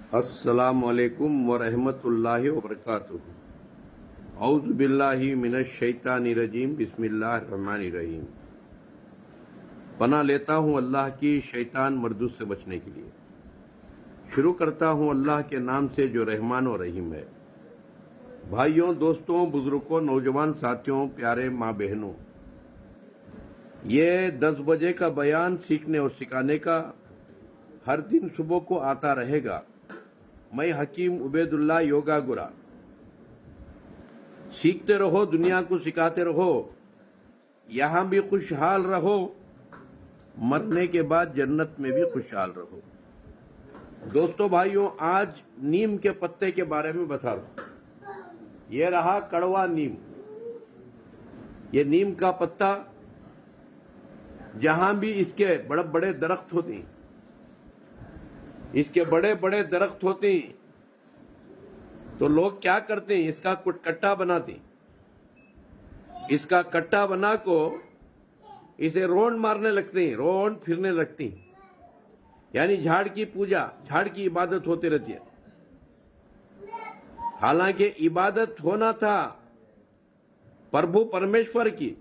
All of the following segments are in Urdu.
السلام علیکم ورحمۃ اللہ وبرکاتہ۔ اعوذ باللہ من الشیطان الرجیم، بسم اللہ الرحمن الرحیم۔ پناہ لیتا ہوں اللہ کی شیطان مردود سے بچنے کے لیے۔ شروع کرتا ہوں اللہ کے نام سے جو رحمان و رحیم ہے۔ بھائیوں، دوستوں، بزرگوں، نوجوان ساتھیوں، پیارے ماں بہنوں، یہ 10 بجے کا بیان سیکھنے اور سکھانے کا ہر دن صبح کو آتا رہے گا۔ میں حکیم عبید اللہ یوگا گرا۔ سیکھتے رہو، دنیا کو سکھاتے رہو، یہاں بھی خوشحال رہو، مرنے کے بعد جنت میں بھی خوشحال رہو۔ دوستو بھائیوں، آج نیم کے پتے کے بارے میں بتا رہا ہوں۔ یہ رہا کڑوا نیم۔ یہ نیم کا پتا، جہاں بھی اس کے بڑے بڑے درخت ہوتے ہیں، اس کے بڑے بڑے درخت ہوتے ہیں، تو لوگ کیا کرتے ہیں؟ اس کا کٹا بناتے ہیں۔ اس کا کٹا بنا کو اسے رونڈ مارنے لگتے ہیں، رونڈ پھرنے لگتے ہیں، یعنی جھاڑ کی پوجا، جھاڑ کی عبادت ہوتی رہتی ہے۔ حالانکہ عبادت ہونا تھا پربھو پرمیشور کی،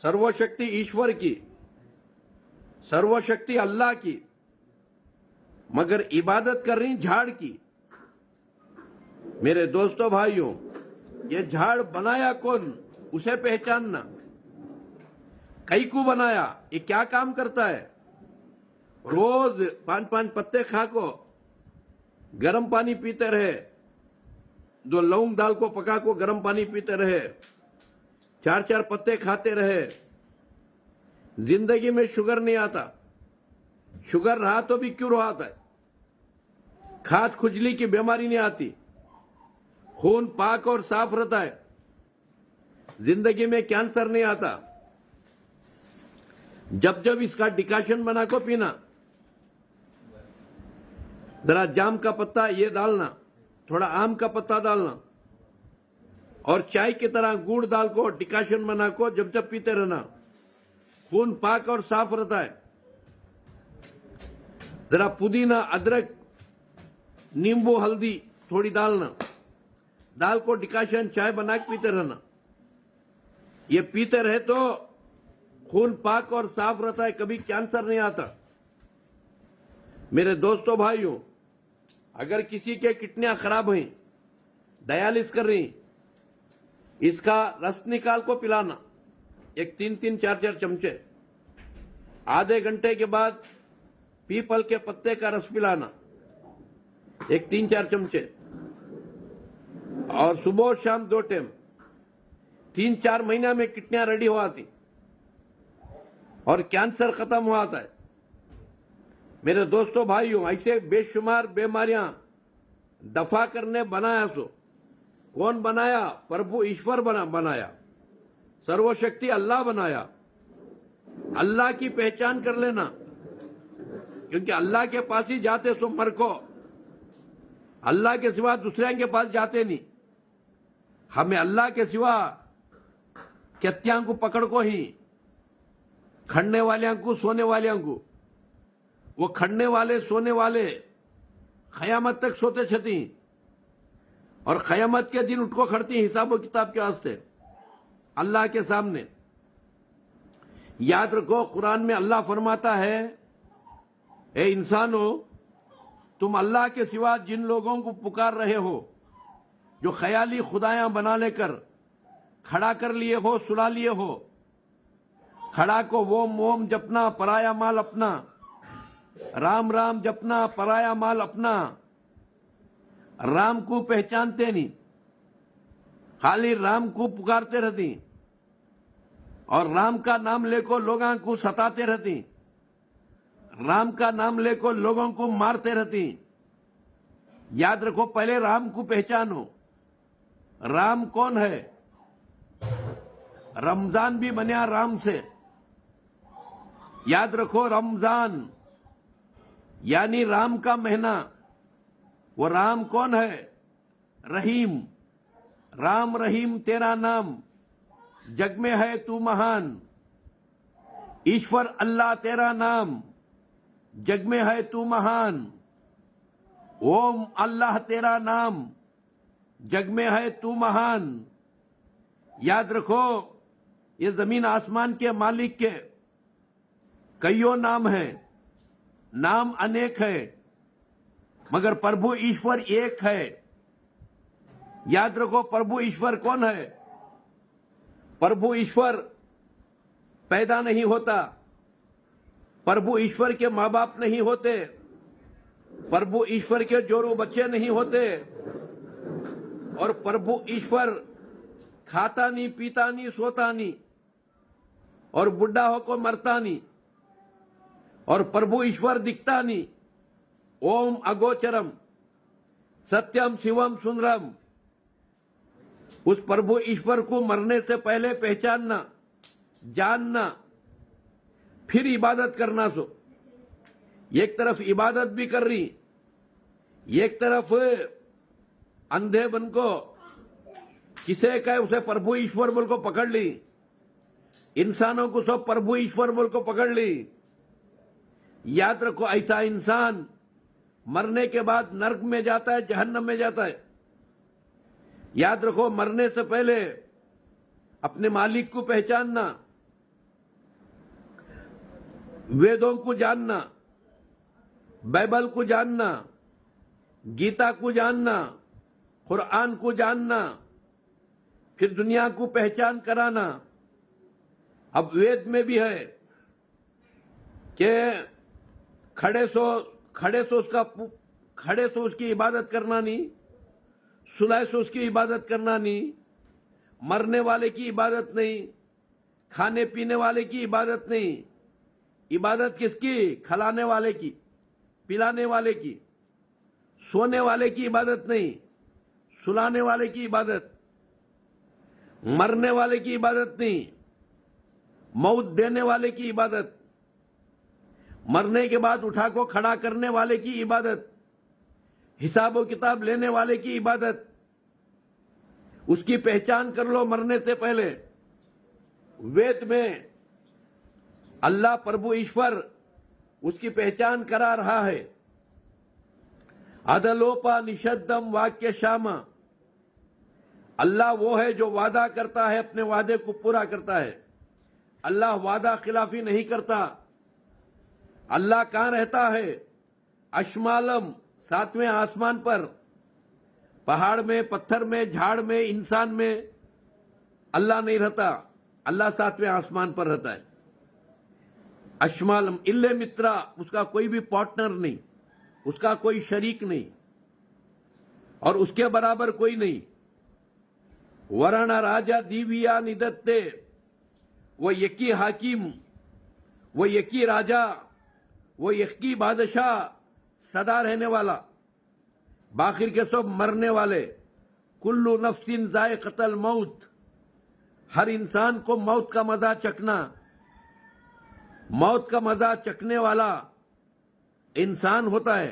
سرو شکتی ایشور کی، سرو شکتی اللہ کی، مگر عبادت کر رہی جھاڑ کی۔ میرے دوستو بھائیوں، یہ جھاڑ بنایا کون؟ اسے پہچاننا۔ کئی کو بنایا؟ یہ کیا کام کرتا ہے؟ روز 5 پتے کھا کو گرم پانی پیتے رہے، 2 لونگ دال کو پکا کو گرم پانی پیتے رہے، 4 پتے کھاتے رہے۔ زندگی میں شوگر نہیں آتا، شوگر رہا تو بھی کیوں رہا ہے؟ کھاد کھجلی کی بیماری نہیں آتی، خون پاک اور صاف رہتا ہے، زندگی میں کینسر نہیں آتا۔ جب جب اس کا ڈیکاشن بنا کو پینا، ذرا جام کا پتا یہ ڈالنا، تھوڑا آم کا پتا ڈالنا، اور چائے کی طرح گڑ ڈال کو ڈیکاشن بنا کو جب جب پیتے رہنا، خون پاک اور صاف رہتا ہے۔ ذرا پودینہ، ادرک، نیمبو، ہلدی تھوڑی ڈالنا، ڈال کو ڈیکاشن چائے بنا کے پیتے رہنا۔ یہ پیتے رہے تو خون پاک اور صاف رہتا ہے، کبھی کینسر نہیں آتا۔ میرے دوستو بھائیوں، اگر کسی کے کڈنیاں خراب ہیں، ڈیالس کر رہی، اس کا رس نکال کو پلانا، 3 4 چمچے۔ آدھے گھنٹے کے بعد پیپل کے پتے کا رس پلانا، 3 4 چمچے، اور صبح اور شام 2 ٹائم۔ 3 4 مہینہ میں کڈنیاں ریڈی ہو آتی اور کینسر ختم ہو آتا ہے۔ میرے دوستو بھائیوں، ایسے بے شمار بیماریاں دفع کرنے بنایا سو۔ کون بنایا؟ پربھو ایشور بنایا، سرو شکتی اللہ بنایا۔ اللہ کی پہچان کر لینا، کیونکہ اللہ کے پاس ہی جاتے سو مر کو، اللہ کے سوا دوسرے کے پاس جاتے نہیں۔ ہمیں اللہ کے سوا کتیاں کو پکڑ کو ہی، کھڑنے والیاں کو، سونے والیاں کو، وہ کھڑنے والے سونے والے قیامت تک سوتے چھتی، اور قیامت کے دن اٹھ کو کھڑتی حساب و کتاب کے واسطے اللہ کے سامنے۔ یاد رکھو، قرآن میں اللہ فرماتا ہے، اے انسانو، تم اللہ کے سوا جن لوگوں کو پکار رہے ہو، جو خیالی خدایاں بنا لے کر کھڑا کر لیے ہو، سلا لیے ہو، کھڑا کو ووم ووم جپنا، پرایا مال اپنا، رام رام جپنا، پرایا مال اپنا۔ رام کو پہچانتے نہیں، خالی رام کو پکارتے رہتی، اور رام کا نام لے کو لوگوں کو ستاتے رہتی، رام کا نام لے کو لوگوں کو مارتے رہتی۔ یاد رکھو، پہلے رام کو پہچانو۔ رام کون ہے؟ رمضان بھی بنیا رام سے۔ یاد رکھو، رمضان یعنی رام کا مہینہ۔ وہ رام کون ہے؟ رحیم۔ رام رحیم تیرا نام، جگ میں ہے تو مہان۔ ایشور اللہ تیرا نام، جگ میں ہے تو مہان۔ اوم اللہ تیرا نام جگ میں ہے تو مہان. یاد رکھو یہ زمین آسمان کے مالک کے کئیوں نام ہیں, نام انیک ہے, مگر پربھو ایشور ایک ہے. یاد رکھو پربھو ایشور کون ہے؟ پربھو ایشور پیدا نہیں ہوتا, پربھو ایشور کے ماں باپ نہیں ہوتے, پربھو ایشور کے جوڑو بچے نہیں ہوتے, اور پربھو ایشور کھاتا نہیں, پیتا نہیں, سوتا نہیں, اور بڈھا ہو کو مرتا نہیں, اور پربھو ایشور دکھتا نہیں. اوم اگوچرم ستیم شیوم سندرم. اس پربھو ایشور کو مرنے سے پہلے پہچاننا, جاننا, پھر عبادت کرنا. سو ایک طرف عبادت بھی کر رہی, ایک طرف اندھے بن کو کسے کہ اسے پربھو ایشور بول کو پکڑ لی, انسانوں کو سب پربھو ایشور بول کو پکڑ لی. یاد رکھو ایسا انسان مرنے کے بعد نرک میں جاتا ہے, جہنم میں جاتا ہے. یاد رکھو مرنے سے پہلے اپنے مالک کو پہچاننا, ویدوں کو جاننا, بائبل کو جاننا, گیتا کو جاننا, قرآن کو جاننا, پھر دنیا کو پہچان کرانا. اب وید میں بھی ہے کہ کھڑے سو اس کی عبادت کرنا نہیں, سلائے سو اس کی عبادت کرنا نہیں, مرنے والے کی عبادت نہیں, کھانے پینے والے کی عبادت نہیں. عبادت کس کی؟ کھلانے والے کی, پلانے والے کی. سونے والے کی عبادت نہیں, سلانے والے کی عبادت. مرنے والے کی عبادت نہیں, موت دینے والے کی عبادت. مرنے کے بعد اٹھا کو کھڑا کرنے والے کی عبادت. حساب و کتاب لینے والے کی عبادت. اس کی پہچان کر لو مرنے سے پہلے. وید میں اللہ پربھو ایشور اس کی پہچان کرا رہا ہے. ادلوپا نشدم واکیہ شاما. اللہ وہ ہے جو وعدہ کرتا ہے, اپنے وعدے کو پورا کرتا ہے. اللہ وعدہ خلافی نہیں کرتا. اللہ کہاں رہتا ہے؟ اشمالم, ساتویں آسمان پر. پہاڑ میں, پتھر میں, جھاڑ میں, انسان میں اللہ نہیں رہتا. اللہ ساتویں آسمان پر رہتا ہے. اشمالم الے مترا, اس کا کوئی بھی پارٹنر نہیں, اس کا کوئی شریک نہیں, اور اس کے برابر کوئی نہیں. ورنا راجا دیویا ندتے, وہ یکی حاکم, وہ یکی راجا, وہ یکی بادشاہ, سدا رہنے والا. باخر کے سب مرنے والے. کلو نفس ذائقۃ الموت, ہر انسان کو موت کا مزہ چکھنا. موت کا مزہ چکھنے والا انسان ہوتا ہے,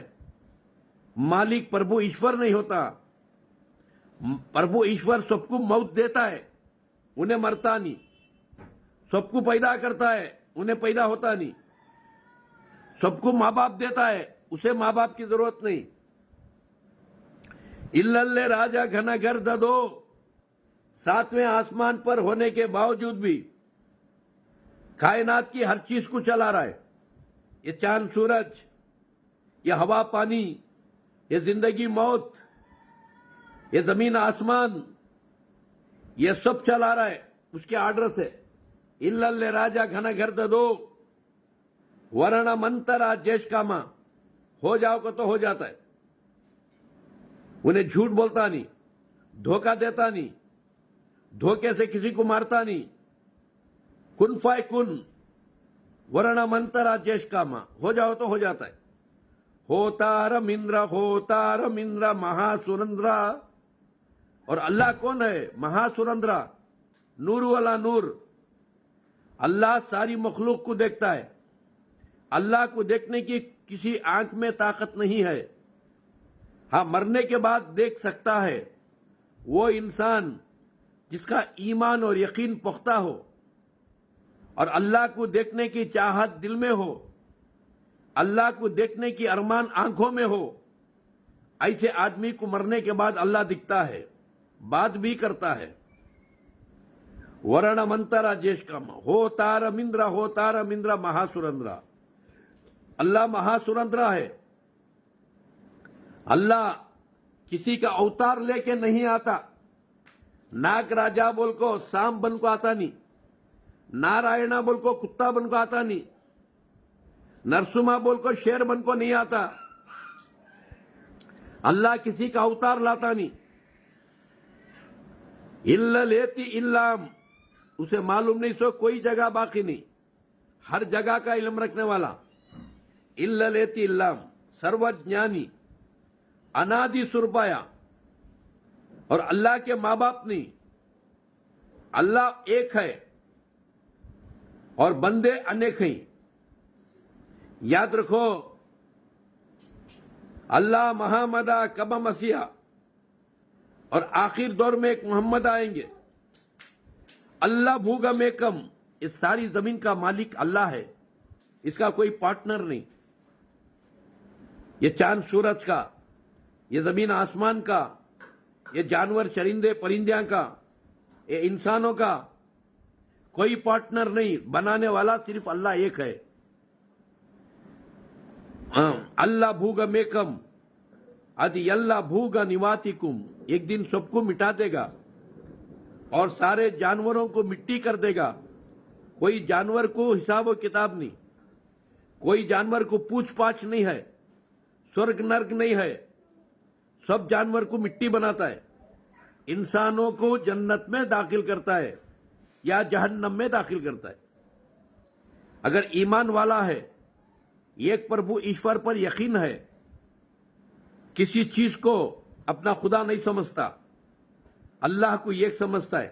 مالک پربھو ایشور نہیں ہوتا. پربھو ایشور سب کو موت دیتا ہے, انہیں مرتا نہیں. سب کو پیدا کرتا ہے, انہیں پیدا ہوتا نہیں. سب کو ماں باپ دیتا ہے, اسے ماں باپ کی ضرورت نہیں. اللے راجا گھنا گھر ددو, ساتویں آسمان پر ہونے کے باوجود بھی کائنات کی ہر چیز کو چلا رہا ہے. یہ چاند سورج, یہ ہوا پانی, یہ زندگی موت, یہ زمین آسمان, یہ سب چلا رہا ہے اس کے آرڈر سے. اللے راجا گھنا گھر ددو ورنا منترا جیش کاما. ہو جاؤ کو تو ہو جاتا ہے. انہیں جھوٹ بولتا نہیں, دھوکہ دیتا نہیں, دھوکے سے کسی کو مارتا نہیں. کن فائے کن ورنا منترا جیش کاما, ہو جاؤ تو ہو جاتا ہے. ہوتارم اندرا مہا سرندرا. اور اللہ کون ہے؟ مہا سرندرا, نور والا نور. اللہ ساری مخلوق کو دیکھتا ہے. اللہ کو دیکھنے کی کسی آنکھ میں طاقت نہیں ہے. ہاں, مرنے کے بعد دیکھ سکتا ہے وہ انسان جس کا ایمان اور یقین پختہ ہو, اور اللہ کو دیکھنے کی چاہت دل میں ہو, اللہ کو دیکھنے کی ارمان آنکھوں میں ہو, ایسے آدمی کو مرنے کے بعد اللہ دکھتا ہے، بات بھی کرتا ہے. ورಣ ಮಂತರ ಜೇಷ್ಕಮ ಹೋತಾರ ಮಿಂದ್ರ ಮಹಾಸುರಂದ್ರ. اللہ مہاسورندرا ہے. اللہ کسی کا اوتار لے کے نہیں آتا. ناگ راجا بول کو سام بن کو آتا نہیں، نارائنا بول کو کتا بن کو آتا نہیں، نرسما بول کو شیر بن کو نہیں آتا. اللہ کسی کا اوتار لاتا نہیں. الا لیتی علام، اسے معلوم نہیں سو کوئی جگہ باقی نہیں، ہر جگہ کا علم رکھنے والا. الا لیتی علام، سروجنانی، انادی سرپایا. اور اللہ کے ماں باپ نہیں، اللہ ایک ہے اور بندے انیک ہیں. یاد رکھو، اللہ محمدہ کب مسیح، اور آخر دور میں ایک محمد آئیں گے. اللہ بھوگم ایکم، اس ساری زمین کا مالک اللہ ہے، اس کا کوئی پارٹنر نہیں. یہ چاند سورج کا، یہ زمین آسمان کا، یہ جانور چرندے پرندیاں کا، یہ انسانوں کا کوئی پارٹنر نہیں. بنانے والا صرف اللہ ایک ہے. اللہ بھوگم ایکم ادی اللہ بھوگ نواتکم، ایک دن سب کو مٹا دے گا اور سارے جانوروں کو مٹی کر دے گا. کوئی جانور کو حساب و کتاب نہیں، کوئی جانور کو پوچھ پاچھ نہیں ہے، سورگ نرگ نہیں ہے. سب جانور کو مٹی بناتا ہے. انسانوں کو جنت میں داخل کرتا ہے یا جہنم میں داخل کرتا ہے. اگر ایمان والا ہے، ایک پربھو ایشور پر یقین ہے، کسی چیز کو اپنا خدا نہیں سمجھتا، اللہ کو ایک سمجھتا ہے،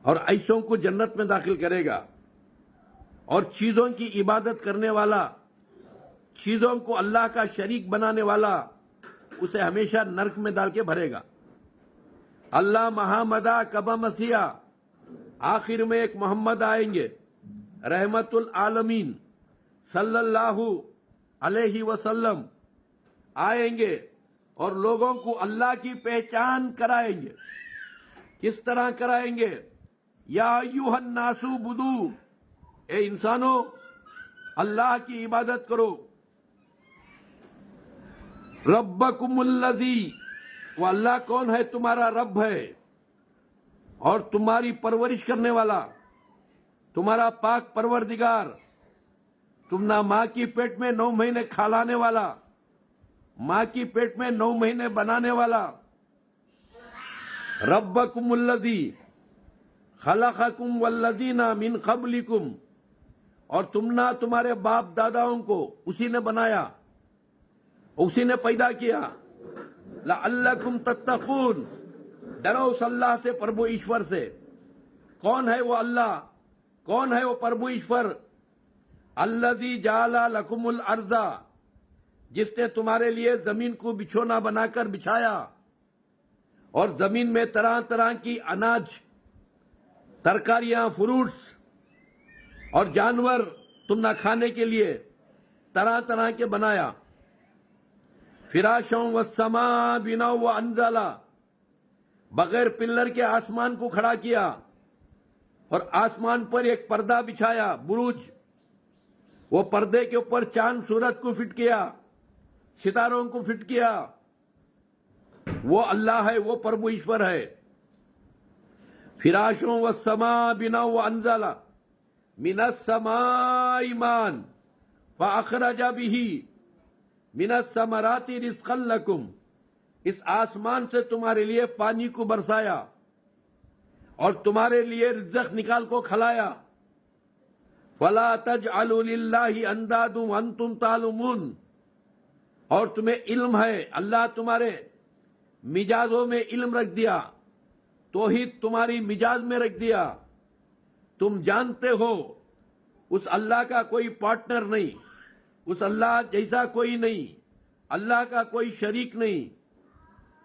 اور ایسوں کو جنت میں داخل کرے گا. اور چیزوں کی عبادت کرنے والا، چیزوں کو اللہ کا شریک بنانے والا، اسے ہمیشہ نرک میں ڈال کے بھرے گا. اللہ محمدہ کب مسیح، آخر میں ایک محمد آئیں گے، رحمت العالمین صلی اللہ علیہ وسلم آئیں گے اور لوگوں کو اللہ کی پہچان کرائیں گے. کس طرح کرائیں گے؟ یا ایھا الناس بدو، اے انسانوں اللہ کی عبادت کرو. ربکم الذی، وہ اللہ کون ہے؟ تمہارا رب ہے اور تمہاری پرورش کرنے والا، تمہارا پاک پروردگار. تم نہ ماں کی پیٹ میں 9 مہینے کھلانے والا، ماں کی پیٹ میں 9 مہینے بنانے والا. ربکم الذی خلقکم والذین من قبلکم، اور تم نہ تمہارے باپ داداؤں کو اسی نے بنایا، اسی نے پیدا کیا. لعلکم تتقون، ڈرو اس اللہ سے، پربھو ایشور سے. کون ہے وہ اللہ؟ کون ہے وہ پربھو ایشور؟ الذی جعل لکم الارض، جس نے تمہارے لیے زمین کو بچھونا بنا کر بچھایا، اور زمین میں طرح طرح کی اناج، ترکاریاں، فروٹس اور جانور تم نہ کھانے کے لیے طرح طرح کے بنایا. فراشوں والسماء بناء وانزل، بغیر پلر کے آسمان کو کھڑا کیا اور آسمان پر ایک پردہ بچھایا، بروج. وہ پردے کے اوپر چاند سورج کو فٹ کیا، ستاروں کو فٹ کیا. وہ اللہ ہے، وہ پربھو ایشور ہے. فراشوں والسماء بناء وانزل من السماء ماء فاخرج به من الثمرات رزقا لکم، اس آسمان سے تمہارے لیے پانی کو برسایا اور تمہارے لیے رزق نکال کو کھلایا. فلا تجعلوا للہ اندادا وانتم تعلمون، اور تمہیں علم ہے، اللہ تمہارے مزاجوں میں علم رکھ دیا، توحید تمہاری مزاج میں رکھ دیا. تم جانتے ہو اس اللہ کا کوئی پارٹنر نہیں، اس اللہ جیسا کوئی نہیں، اللہ کا کوئی شریک نہیں.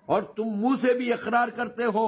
اور تم منہ سے بھی اقرار کرتے ہو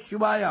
شیوایا.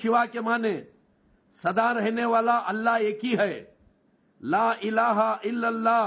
شیوا کے معنی سدا رہنے والا اللہ ایک ہی ہے. لا الہ الا اللہ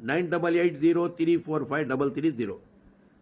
9880345330,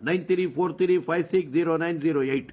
9343560908,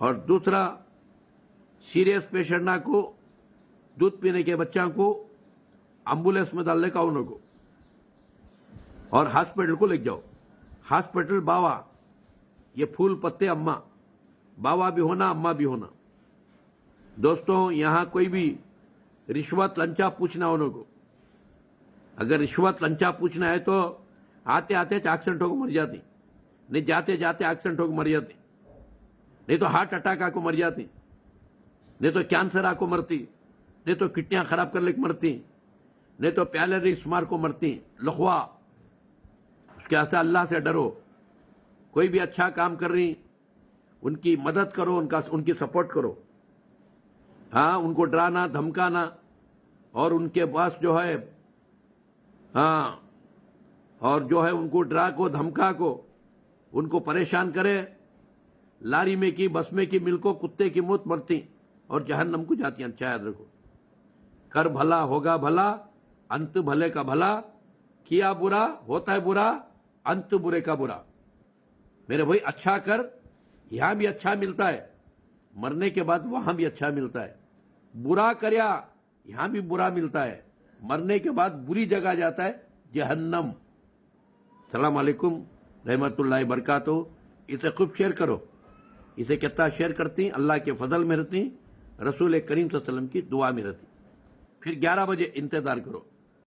اور دوسرا سیریس پیشنٹ کو دودھ پینے کے بچوں کو ایمبولینس میں ڈالنے کا انہوں کو اور ہاسپٹل کو لے جاؤ. ہاسپٹل باوا یہ پھول پتے اما باوا بھی ہونا اما بھی ہونا. دوستوں یہاں کوئی بھی رشوت لنچا پوچھنا انہوں کو. اگر رشوت لنچا پوچھنا ہے تو آتے آتے ایکسیڈنٹ ہو کو مر جاتی, نہیں جاتے جاتے ایکسیڈنٹ ہو کو مر جاتی, نہیں تو ہارٹ اٹیک آ کو مر جاتی, نہیں تو کینسر آ کو مرتی, نہیں تو کڈنیاں خراب کر لے کے مرتی, نہیں تو پیالریس مار کو مرتی. لخوا اس کے ایسا اللہ سے ڈرو. کوئی بھی اچھا کام کر رہی ان کی مدد کرو, ان کی سپورٹ کرو. ہاں ان کو ڈرانا دھمکانا اور ان کے پاس جو ہے ہاں اور جو ہے ان کو ڈرا کو دھمکا کو ان کو پریشان کرے, لاری میں کی بس میں کی مل کو کتے کی موت مرتی اور جہنم کو جاتی ہیں. اچھا یاد رکھو, کر بھلا ہوگا بھلا, انت بھلے کا بھلا, کیا برا ہوتا ہے برا, انت برے کا برا. میرے بھائی اچھا کر, یہاں بھی اچھا ملتا ہے, مرنے کے بعد وہاں بھی اچھا ملتا ہے. برا کریا یہاں بھی برا ملتا ہے, مرنے کے بعد بری جگہ جاتا ہے جہنم. السلام علیکم رحمت اللہ وبرکاتہ. اسے خوب شیئر کرو. اسے کتنا شیئر کرتی اللہ کے فضل میں رہتی, رسول کریم صلی اللہ علیہ وسلم کی دعا میں رہتی. پھر 11 بجے انتظار کرو.